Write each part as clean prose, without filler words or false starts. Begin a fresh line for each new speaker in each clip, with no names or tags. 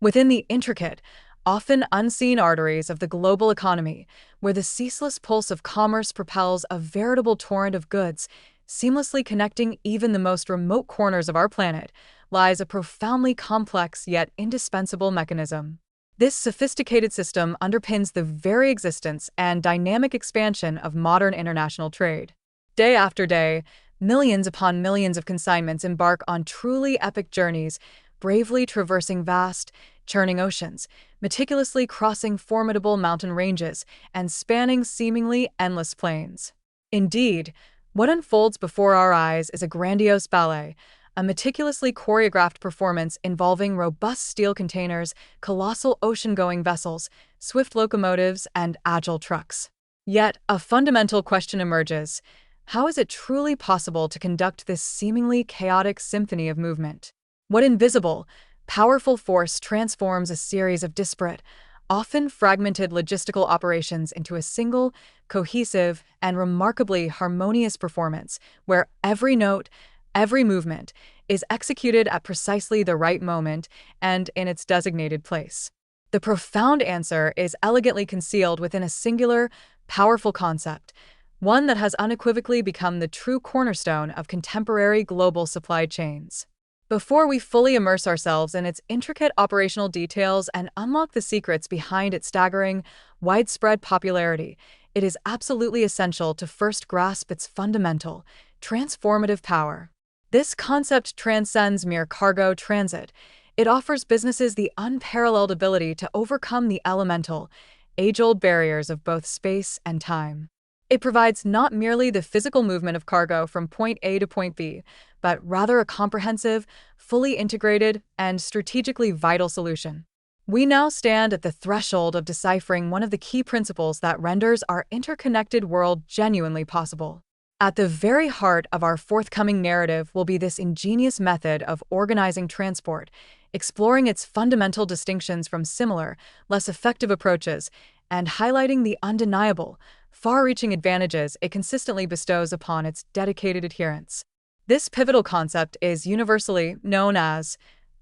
Within the intricate, often unseen arteries of the global economy, where the ceaseless pulse of commerce propels a veritable torrent of goods, seamlessly connecting even the most remote corners of our planet, lies a profoundly complex yet indispensable mechanism. This sophisticated system underpins the very existence and dynamic expansion of modern international trade. Day after day, millions upon millions of consignments embark on truly epic journeys, bravely traversing vast, churning oceans, meticulously crossing formidable mountain ranges, and spanning seemingly endless plains. Indeed, what unfolds before our eyes is a grandiose ballet, a meticulously choreographed performance involving robust steel containers, colossal ocean-going vessels, swift locomotives, and agile trucks. Yet, a fundamental question emerges. How is it truly possible to conduct this seemingly chaotic symphony of movement? What invisible, powerful force transforms a series of disparate, often fragmented logistical operations into a single, cohesive, and remarkably harmonious performance, where every note, every movement, is executed at precisely the right moment and in its designated place? The profound answer is elegantly concealed within a singular, powerful concept, one that has unequivocally become the true cornerstone of contemporary global supply chains. Before we fully immerse ourselves in its intricate operational details and unlock the secrets behind its staggering, widespread popularity, it is absolutely essential to first grasp its fundamental, transformative power. This concept transcends mere cargo transit. It offers businesses the unparalleled ability to overcome the elemental, age-old barriers of both space and time. It provides not merely the physical movement of cargo from point A to point B, but rather a comprehensive, fully integrated, and strategically vital solution. We now stand at the threshold of deciphering one of the key principles that renders our interconnected world genuinely possible. At the very heart of our forthcoming narrative will be this ingenious method of organizing transport, exploring its fundamental distinctions from similar, less effective approaches, and highlighting the undeniable, far-reaching advantages it consistently bestows upon its dedicated adherents. This pivotal concept is universally known as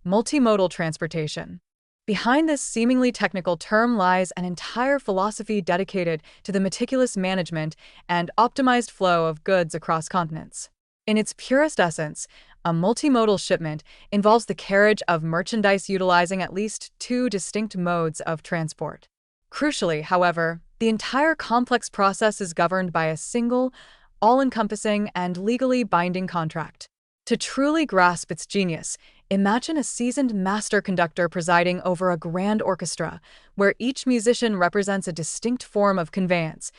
multimodal transportation. Behind this seemingly technical term lies an entire philosophy dedicated to the meticulous management and optimized flow of goods across continents. In its purest essence, a multimodal shipment involves the carriage of merchandise utilizing at least two distinct modes of transport. Crucially, however, the entire complex process is governed by a single, all-encompassing, and legally binding contract. To truly grasp its genius, imagine a seasoned master conductor presiding over a grand orchestra, where each musician represents a distinct form of conveyance: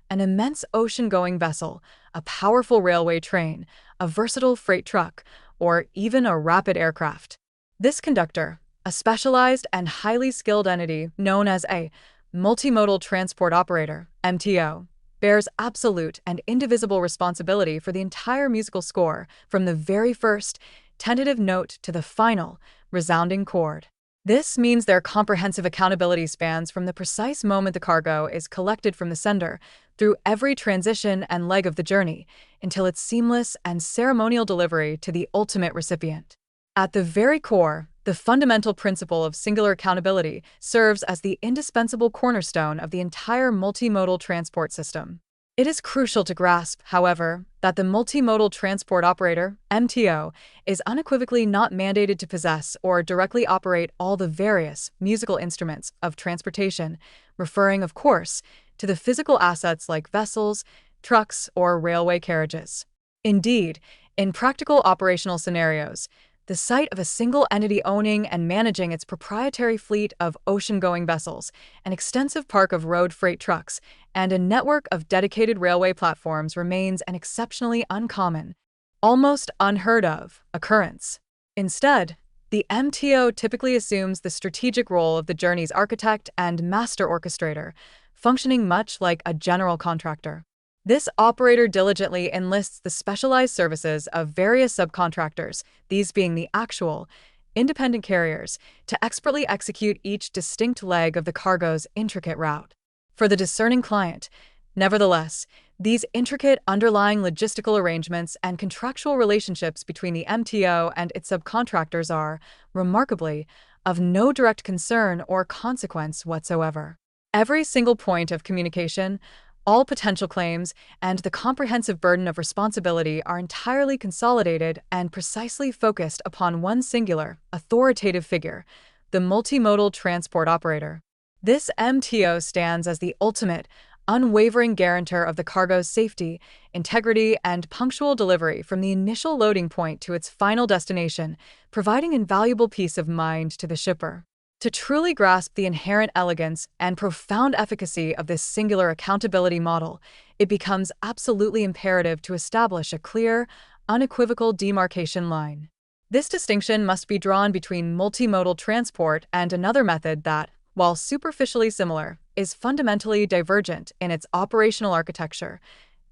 an immense ocean-going vessel, a powerful railway train, a versatile freight truck, or even a rapid aircraft. This conductor, a specialized and highly skilled entity known as a multimodal transport operator, MTO, bears absolute and indivisible responsibility for the entire musical score, from the very first, tentative note to the final, resounding chord. This means their comprehensive accountability spans from the precise moment the cargo is collected from the sender, through every transition and leg of the journey, until its seamless and ceremonial delivery to the ultimate recipient. At the very core, the fundamental principle of singular accountability serves as the indispensable cornerstone of the entire multimodal transport system. It is crucial to grasp, however, that the multimodal transport operator, MTO, is unequivocally not mandated to possess or directly operate all the various musical instruments of transportation, referring, of course, to the physical assets like vessels, trucks, or railway carriages. Indeed, in practical operational scenarios, the sight of a single entity owning and managing its proprietary fleet of ocean-going vessels, an extensive park of road freight trucks, and a network of dedicated railway platforms remains an exceptionally uncommon, almost unheard of, occurrence. Instead, the MTO typically assumes the strategic role of the journey's architect and master orchestrator, functioning much like a general contractor. This operator diligently enlists the specialized services of various subcontractors, these being the actual, independent carriers, to expertly execute each distinct leg of the cargo's intricate route. For the discerning client, nevertheless, these intricate underlying logistical arrangements and contractual relationships between the MTO and its subcontractors are, remarkably, of no direct concern or consequence whatsoever. Every single point of communication, all potential claims, and the comprehensive burden of responsibility are entirely consolidated and precisely focused upon one singular, authoritative figure, the multimodal transport operator. This MTO stands as the ultimate, unwavering guarantor of the cargo's safety, integrity, and punctual delivery from the initial loading point to its final destination, providing invaluable peace of mind to the shipper. To truly grasp the inherent elegance and profound efficacy of this singular accountability model, it becomes absolutely imperative to establish a clear, unequivocal demarcation line. This distinction must be drawn between multimodal transport and another method that, while superficially similar, is fundamentally divergent in its operational architecture: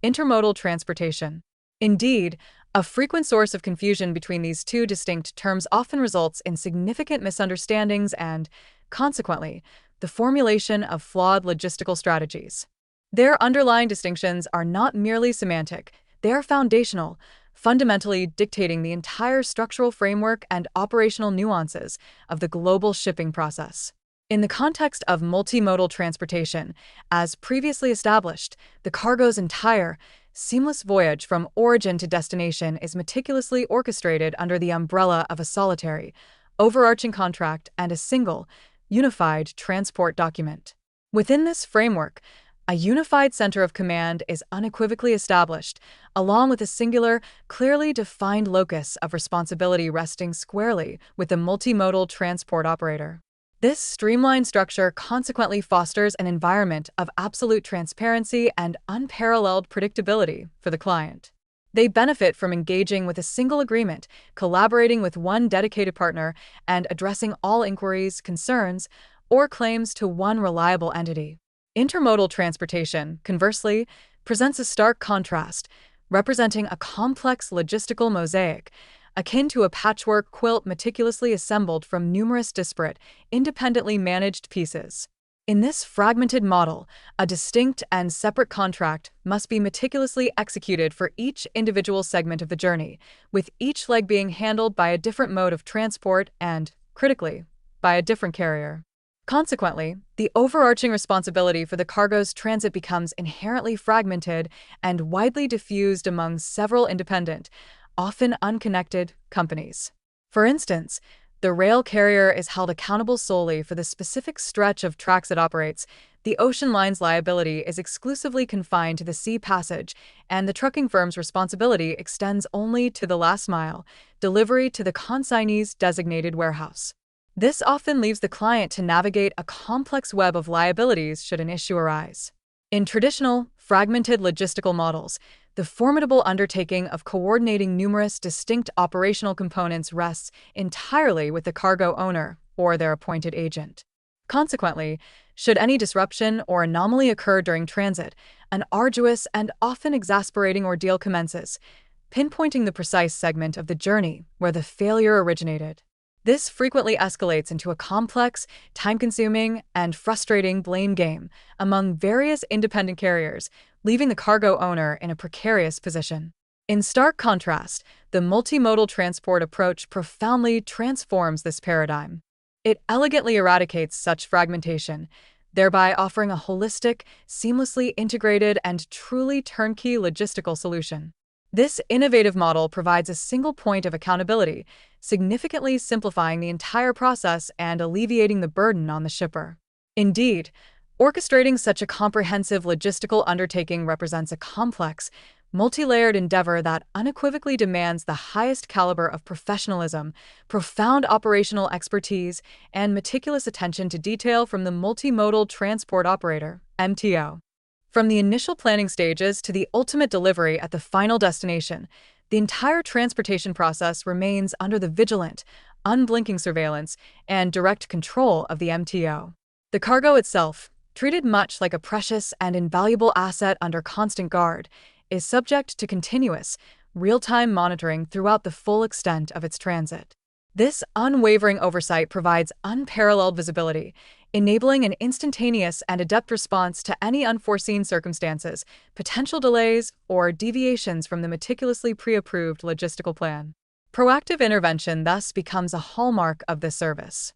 intermodal transportation. Indeed, a frequent source of confusion between these two distinct terms often results in significant misunderstandings and, consequently, the formulation of flawed logistical strategies. Their underlying distinctions are not merely semantic, they are foundational, fundamentally dictating the entire structural framework and operational nuances of the global shipping process. In the context of multimodal transportation, as previously established, the cargo's entire, seamless voyage from origin to destination is meticulously orchestrated under the umbrella of a solitary, overarching contract and a single, unified transport document. Within this framework, a unified center of command is unequivocally established, along with a singular, clearly defined locus of responsibility resting squarely with the multimodal transport operator. This streamlined structure consequently fosters an environment of absolute transparency and unparalleled predictability for the client. They benefit from engaging with a single agreement, collaborating with one dedicated partner, and addressing all inquiries, concerns, or claims to one reliable entity. Intermodal transportation, conversely, presents a stark contrast, representing a complex logistical mosaic, akin to a patchwork quilt meticulously assembled from numerous disparate, independently managed pieces. In this fragmented model, a distinct and separate contract must be meticulously executed for each individual segment of the journey, with each leg being handled by a different mode of transport and, critically, by a different carrier. Consequently, the overarching responsibility for the cargo's transit becomes inherently fragmented and widely diffused among several independent, often unconnected, companies. For instance, the rail carrier is held accountable solely for the specific stretch of tracks it operates, the ocean line's liability is exclusively confined to the sea passage, and the trucking firm's responsibility extends only to the last mile, delivery to the consignee's designated warehouse. This often leaves the client to navigate a complex web of liabilities should an issue arise. In traditional, fragmented logistical models, the formidable undertaking of coordinating numerous distinct operational components rests entirely with the cargo owner or their appointed agent. Consequently, should any disruption or anomaly occur during transit, an arduous and often exasperating ordeal commences, pinpointing the precise segment of the journey where the failure originated. This frequently escalates into a complex, time-consuming, and frustrating blame game among various independent carriers, leaving the cargo owner in a precarious position. In stark contrast, the multimodal transport approach profoundly transforms this paradigm. It elegantly eradicates such fragmentation, thereby offering a holistic, seamlessly integrated, and truly turnkey logistical solution. This innovative model provides a single point of accountability, significantly simplifying the entire process and alleviating the burden on the shipper. Indeed, orchestrating such a comprehensive logistical undertaking represents a complex, multi-layered endeavor that unequivocally demands the highest caliber of professionalism, profound operational expertise, and meticulous attention to detail from the multimodal transport operator, MTO. From the initial planning stages to the ultimate delivery at the final destination, the entire transportation process remains under the vigilant, unblinking surveillance and direct control of the MTO. The cargo itself, treated much like a precious and invaluable asset under constant guard, is subject to continuous, real-time monitoring throughout the full extent of its transit. This unwavering oversight provides unparalleled visibility, enabling an instantaneous and adept response to any unforeseen circumstances, potential delays, or deviations from the meticulously pre-approved logistical plan. Proactive intervention thus becomes a hallmark of this service.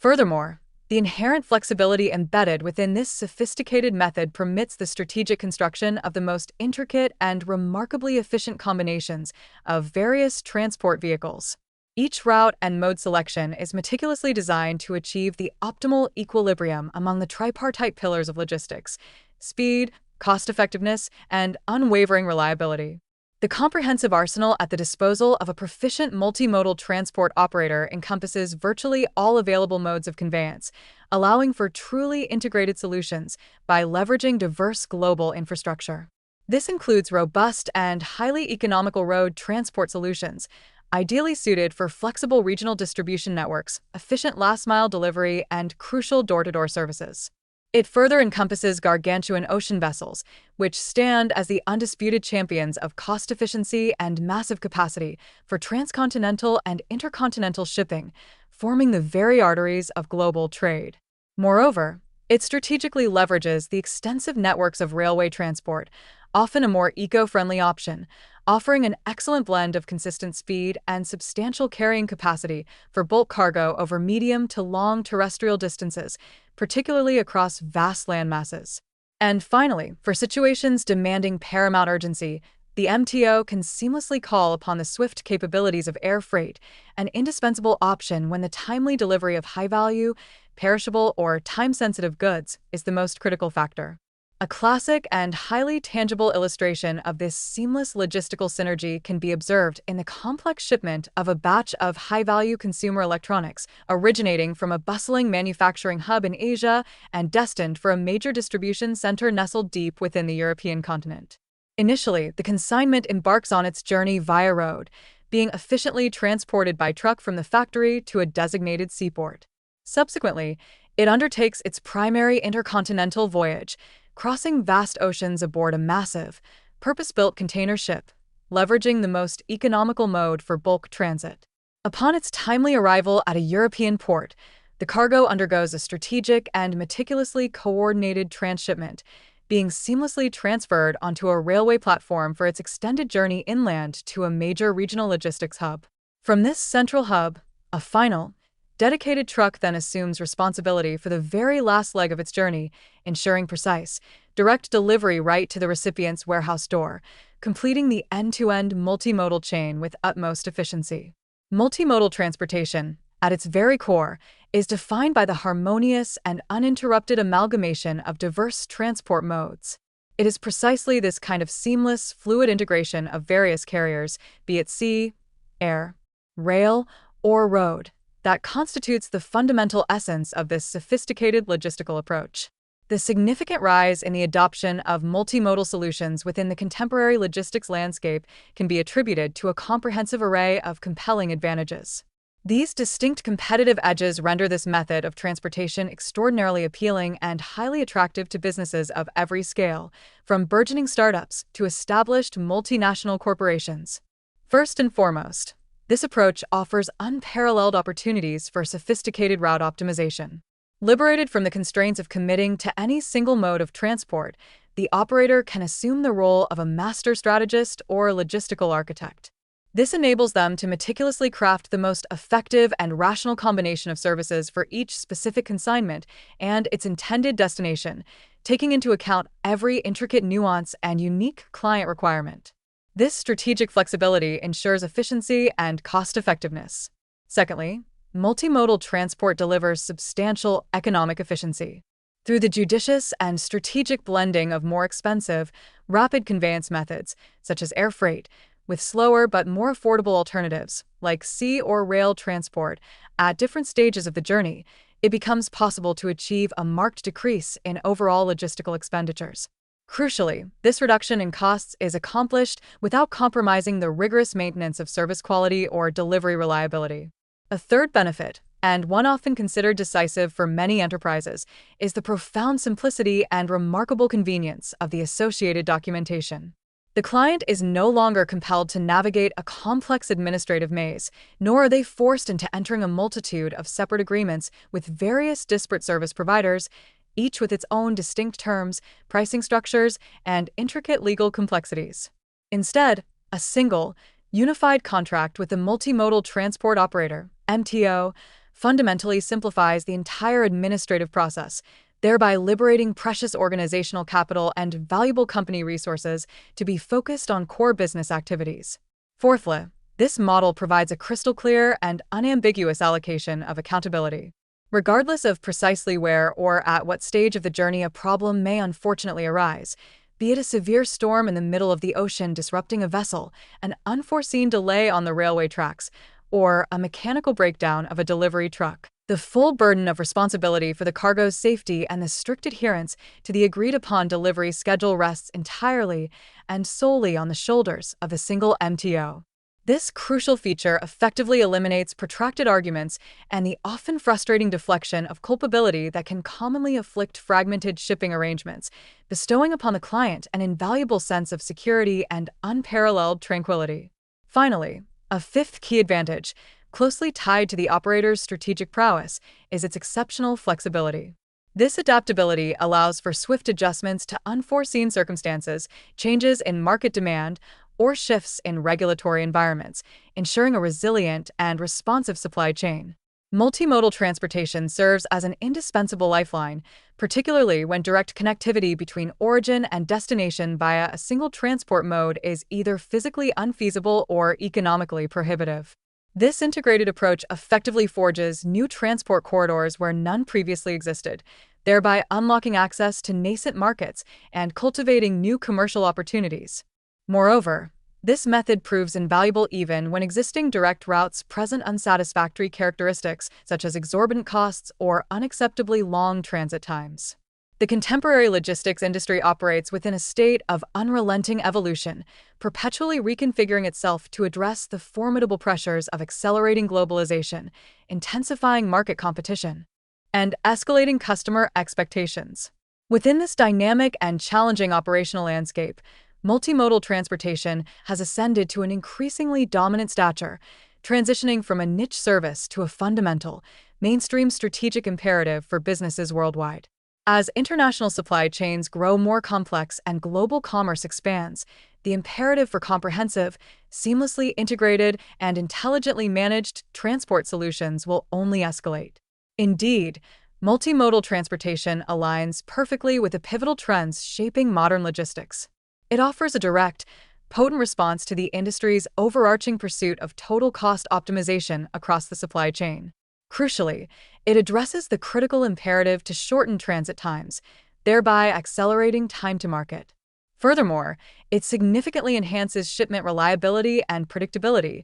Furthermore, the inherent flexibility embedded within this sophisticated method permits the strategic construction of the most intricate and remarkably efficient combinations of various transport vehicles. Each route and mode selection is meticulously designed to achieve the optimal equilibrium among the tripartite pillars of logistics: speed, cost-effectiveness, and unwavering reliability. The comprehensive arsenal at the disposal of a proficient multimodal transport operator encompasses virtually all available modes of conveyance, allowing for truly integrated solutions by leveraging diverse global infrastructure. This includes robust and highly economical road transport solutions, ideally suited for flexible regional distribution networks, efficient last-mile delivery, and crucial door-to-door services. It further encompasses gargantuan ocean vessels, which stand as the undisputed champions of cost efficiency and massive capacity for transcontinental and intercontinental shipping, forming the very arteries of global trade. Moreover, it strategically leverages the extensive networks of railway transport, often a more eco-friendly option, offering an excellent blend of consistent speed and substantial carrying capacity for bulk cargo over medium to long terrestrial distances, particularly across vast land masses. And finally, for situations demanding paramount urgency, the MTO can seamlessly call upon the swift capabilities of air freight, an indispensable option when the timely delivery of high-value, perishable, or time-sensitive goods is the most critical factor. A classic and highly tangible illustration of this seamless logistical synergy can be observed in the complex shipment of a batch of high-value consumer electronics originating from a bustling manufacturing hub in Asia and destined for a major distribution center nestled deep within the European continent. Initially, the consignment embarks on its journey via road, being efficiently transported by truck from the factory to a designated seaport. Subsequently, it undertakes its primary intercontinental voyage, crossing vast oceans aboard a massive, purpose-built container ship, leveraging the most economical mode for bulk transit. Upon its timely arrival at a European port, the cargo undergoes a strategic and meticulously coordinated transshipment, being seamlessly transferred onto a railway platform for its extended journey inland to a major regional logistics hub. From this central hub, a final, dedicated truck then assumes responsibility for the very last leg of its journey, ensuring precise, direct delivery right to the recipient's warehouse door, completing the end-to-end multimodal chain with utmost efficiency. Multimodal transportation, at its very core, is defined by the harmonious and uninterrupted amalgamation of diverse transport modes. It is precisely this kind of seamless, fluid integration of various carriers, be it sea, air, rail, or road, that constitutes the fundamental essence of this sophisticated logistical approach. The significant rise in the adoption of multimodal solutions within the contemporary logistics landscape can be attributed to a comprehensive array of compelling advantages. These distinct competitive edges render this method of transportation extraordinarily appealing and highly attractive to businesses of every scale, from burgeoning startups to established multinational corporations. First and foremost, this approach offers unparalleled opportunities for sophisticated route optimization. Liberated from the constraints of committing to any single mode of transport, the operator can assume the role of a master strategist or logistical architect. This enables them to meticulously craft the most effective and rational combination of services for each specific consignment and its intended destination, taking into account every intricate nuance and unique client requirement. This strategic flexibility ensures efficiency and cost-effectiveness. Secondly, multimodal transport delivers substantial economic efficiency. Through the judicious and strategic blending of more expensive, rapid conveyance methods, such as air freight, with slower but more affordable alternatives, like sea or rail transport, at different stages of the journey, it becomes possible to achieve a marked decrease in overall logistical expenditures. Crucially, this reduction in costs is accomplished without compromising the rigorous maintenance of service quality or delivery reliability. A third benefit, and one often considered decisive for many enterprises, is the profound simplicity and remarkable convenience of the associated documentation. The client is no longer compelled to navigate a complex administrative maze, nor are they forced into entering a multitude of separate agreements with various disparate service providers, each with its own distinct terms, pricing structures, and intricate legal complexities. Instead, a single, unified contract with the multimodal transport operator, MTO, fundamentally simplifies the entire administrative process, thereby liberating precious organizational capital and valuable company resources to be focused on core business activities. Fourthly, this model provides a crystal clear and unambiguous allocation of accountability. Regardless of precisely where or at what stage of the journey a problem may unfortunately arise, be it a severe storm in the middle of the ocean disrupting a vessel, an unforeseen delay on the railway tracks, or a mechanical breakdown of a delivery truck, the full burden of responsibility for the cargo's safety and the strict adherence to the agreed-upon delivery schedule rests entirely and solely on the shoulders of a single MTO. This crucial feature effectively eliminates protracted arguments and the often frustrating deflection of culpability that can commonly afflict fragmented shipping arrangements, bestowing upon the client an invaluable sense of security and unparalleled tranquility. Finally, a fifth key advantage, closely tied to the operator's strategic prowess, is its exceptional flexibility. This adaptability allows for swift adjustments to unforeseen circumstances, changes in market demand, or shifts in regulatory environments, ensuring a resilient and responsive supply chain. Multimodal transportation serves as an indispensable lifeline, particularly when direct connectivity between origin and destination via a single transport mode is either physically unfeasible or economically prohibitive. This integrated approach effectively forges new transport corridors where none previously existed, thereby unlocking access to nascent markets and cultivating new commercial opportunities. Moreover, this method proves invaluable even when existing direct routes present unsatisfactory characteristics such as exorbitant costs or unacceptably long transit times. The contemporary logistics industry operates within a state of unrelenting evolution, perpetually reconfiguring itself to address the formidable pressures of accelerating globalization, intensifying market competition, and escalating customer expectations. Within this dynamic and challenging operational landscape, multimodal transportation has ascended to an increasingly dominant stature, transitioning from a niche service to a fundamental, mainstream strategic imperative for businesses worldwide. As international supply chains grow more complex and global commerce expands, the imperative for comprehensive, seamlessly integrated, and intelligently managed transport solutions will only escalate. Indeed, multimodal transportation aligns perfectly with the pivotal trends shaping modern logistics. It offers a direct, potent response to the industry's overarching pursuit of total cost optimization across the supply chain. Crucially, it addresses the critical imperative to shorten transit times, thereby accelerating time to market. Furthermore, it significantly enhances shipment reliability and predictability,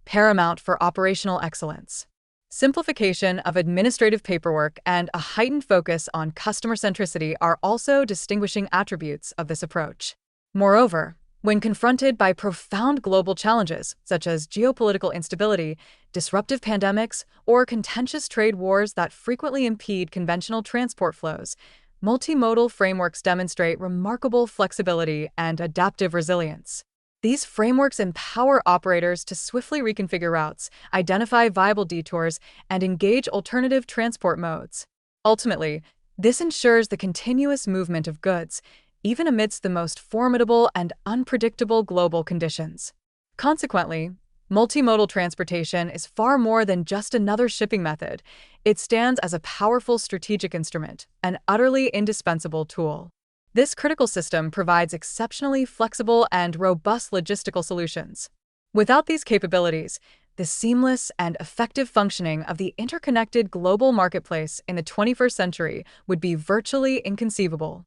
paramount for operational excellence. Simplification of administrative paperwork and a heightened focus on customer centricity are also distinguishing attributes of this approach. Moreover, when confronted by profound global challenges such as geopolitical instability, disruptive pandemics, or contentious trade wars that frequently impede conventional transport flows, multimodal frameworks demonstrate remarkable flexibility and adaptive resilience. These frameworks empower operators to swiftly reconfigure routes, identify viable detours, and engage alternative transport modes. Ultimately, this ensures the continuous movement of goods, even amidst the most formidable and unpredictable global conditions. Consequently, multimodal transportation is far more than just another shipping method. It stands as a powerful strategic instrument, an utterly indispensable tool. This critical system provides exceptionally flexible and robust logistical solutions. Without these capabilities, the seamless and effective functioning of the interconnected global marketplace in the 21st century would be virtually inconceivable.